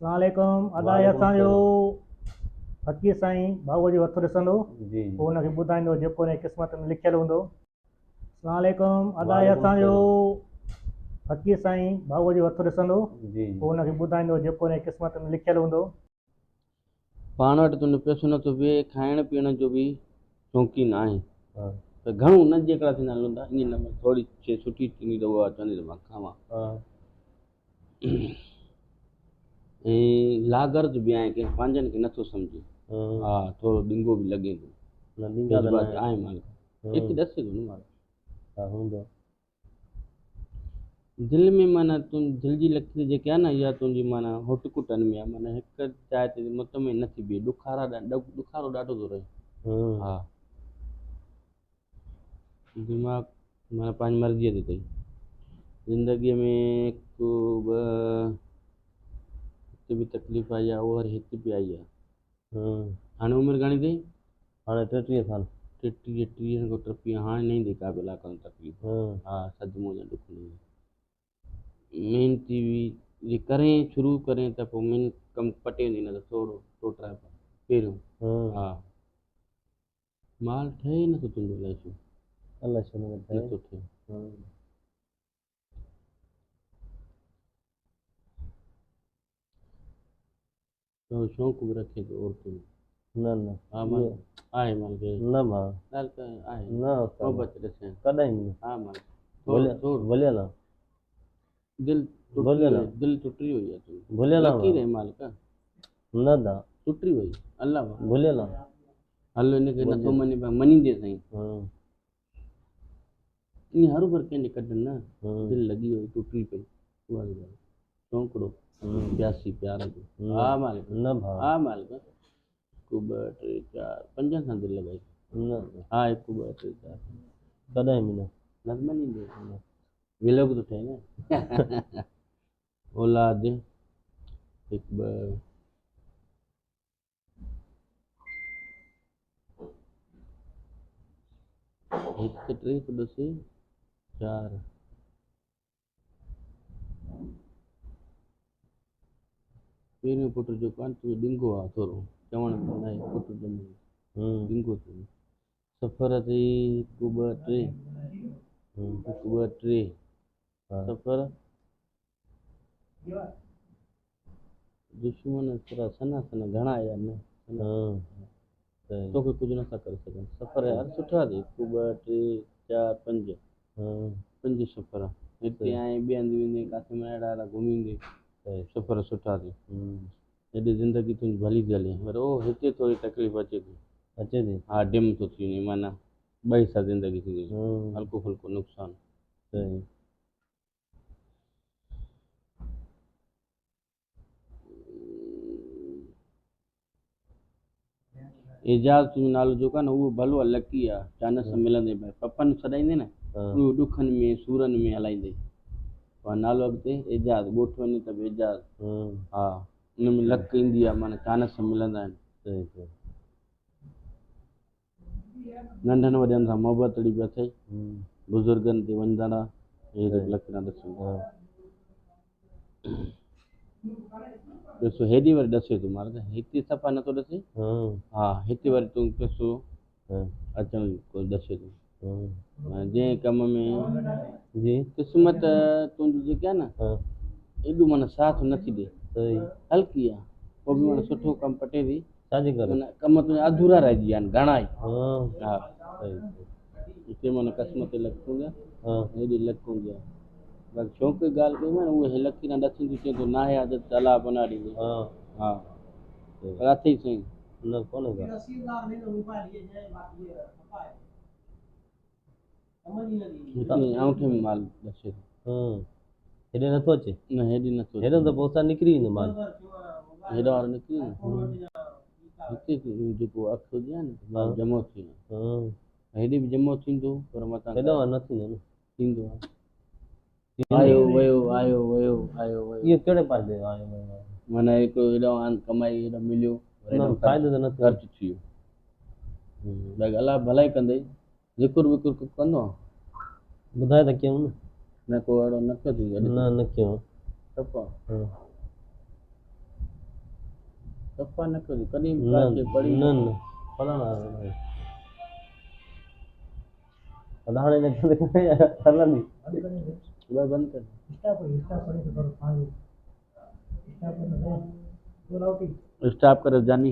सलामकुम अदा वालेकुम असांजो सलाम। फ़क़ीर साईं भाऊअ जो हथु ॾिसंदो जी पोइ हुनखे ॿुधाईंदो जेको हुनजी क़िस्मत में लिखियलु हूंदो। सलामकुम अदा वालेकुम असांजो सलाम। फ़क़ीर साईं भाऊअ जो हथु ॾिसंदो जी पोइ हुनखे ॿुधाईंदो जेको हुनजी क़िस्मत में लिखियलु हूंदो। पाण वटि तुंहिंजो पैसो नथो बीहे, खाइण पीअण जो बि शौक़ीन आहे हाँ त घणो न जेकड़ा थींदा हलंदा ईअं न थोरी शइ सुठी थींदी त उहा चवंदी त मां खावां। हाँ ऐं लागर्ज बि आहे कंहिं पंहिंजनि खे नथो सम्झे। हाँ हा थोरो ॾिंगो बि लॻे थो, न ॾींदा त न जज़्बात आहे। आहे माल हिते ॾसे थो न माल हाँ हूंदो। दिलि में माना तूं दिलि जी लकीर जेके आहे न इहा तुंहिंजी माना हुट कुटनि में आहे, माना हिकु जाइ ते मुतमिन नथी बीहे, ॾुखारो ॾाढो थो रहे। हा दिमाग़ माना पंहिंजी मर्ज़ीअ ते अथई ज़िंदगीअ में हिकु ॿ हिते बि तकलीफ़ आई आहे उहा वरी हिते बि आई आहे। हाणे उमिरि घणी अथई? हाणे 33 साल। 30 खां 30 हाणे न ईंदी का बि इलाइक़नि में तकलीफ़। हा सदमो या ॾुख न ईंदो। महिनती जे करें शुरू करें त पोइ महिनत कमु पटे वेंदी, न त थोरो टोटराए पहिरियों। हा माल ठहे ई नथो तुंहिंजो अलाए छो अल्लाह शुरू में ठहे। नथो थिए। थोरो शौक़ु बि रखे थो औरतुनि न न हा माल आहे माल खे न भाउ ॻाल्हि त आहे न उस्ताद मोहबत ॾिसण कॾहिं न। हा माल भुलियल दिलि भुलियल टुटी वई आहे तुंहिंजी भुलियल लकीर आहे मालिक न दा टुटी वई अल्लाह भुलियल हलो हिनखे नथो मञे पियो मञींदे साईं ईअं हर भर कंहिंजे कढनि न दिलि लॻी वई टुटी पई उहा ॻाल्हि शौंकड़ो प्यासी प्यार जो हा मालिक न भाउ हा मालिक हिकु ॿ टे चारि पंजनि सां दिलि लॻाई न हा हिकु ॿ टे चारि कॾहिं बि न न मञींदे विलोक थो ठहे न औलाद हिकु ॿ हिकु टे हिकु ॾस चारि पहिरियों पुट जेको आहे तुंहिंजो ॾिंगो आहे थोरो चवण में न आहे पुट ॼमे ॾिंगो थियो सफ़र अथई हिकु ॿ टे हिकु ॿ टे सफ़र दुश्मन थोरा सना सना घणा आया न तोखे कुझु नथा करे सघनि सफ़र यार सुठा अथई हिकु ॿ टे चारि पंज सफ़र हिते आए ॿिए हंधि वेंदे किथे अहिड़ा अहिड़ा घुमींदे सफ़र सुठा अथई हेॾे ज़िंदगी तुंहिंजी भली थी हले पर ओ हिते थोरी तकलीफ़ अचे थी हा डिम थो थी वञे माना ॿ हिसा ज़िंदगी थींदी हल्को फुल्को नुक़सानु एजाज़ तुंहिंजो नालो जेको आहे न उहो भलो आहे लकी आहे चानस मिलंदे भई पपनि सॾाईंदे न उहो ॾुखनि में सूरनि में हलाईंदे पर नालो अॻिते एजाज़ ॻोठु वञे त बि एजाज़ हा उन में लक ईंदी आहे माना चानस मिलंदा आहिनि नंढनि वॾनि सां मोहबत अहिड़ी बि अथई बुज़ुर्गनि ते वंदड़ा हे लक्षण ॾिसो ॾिसो हेॾी वरी ॾसे थो मार हिते सफ़ा नथो ॾसे हा हिते वरी तूं पैसो अचण कोई ॾसे थो जंहिं कम में जी क़िस्मत तुंहिंजी जेकी आहे न एॾो माना साथ नथी ॾे हल्की आहे पोइ बि माना सुठो कमु पटे थी छाजे करे कम तुंहिंजा अधूरा रहिजी विया आहिनि घणा ई हा हिते माना क़िस्मत लक हूंदी आहे हेॾी लक हूंदी आहे बाक़ी शौक़ जी ॻाल्हि कई न उहे लकीर ॾसंदी चए थो नाहे आदत अलाह बना ॾींदे हा पर अथई सही न कोन्हे हिते आउंठे में माल ॾसे थो हेॾे नथो अचे न हेॾे नथो हेॾो त पोइ निकिरी ईंदो माल हेॾा वारो निकिरी न हिते जेको अखि हुजे न जमो थी वञे हेॾे बि जमो थींदो पर मथां हेॾो न थींदो न थींदो आहे आयो वियो आयो वियो आयो वियो इहो कहिड़े पासे आयो वियो माना हिकिड़ो हेॾो कमाई हेॾो मिलियो फ़ाइदो त न ख़र्चु थी वियो बाक़ी अलाह भलाई कंदई ज़िकुर विकुर कंदो आहे ॿुधाए त कयूं न को अहिड़ो न कयो न कयूं सफ़ा सफ़ा न करियो कॾहिं बि न काथे पढ़ी न न फलाणा हाणे न हलंदी वह बंद कर स्टाफ स्टॉप कर जानी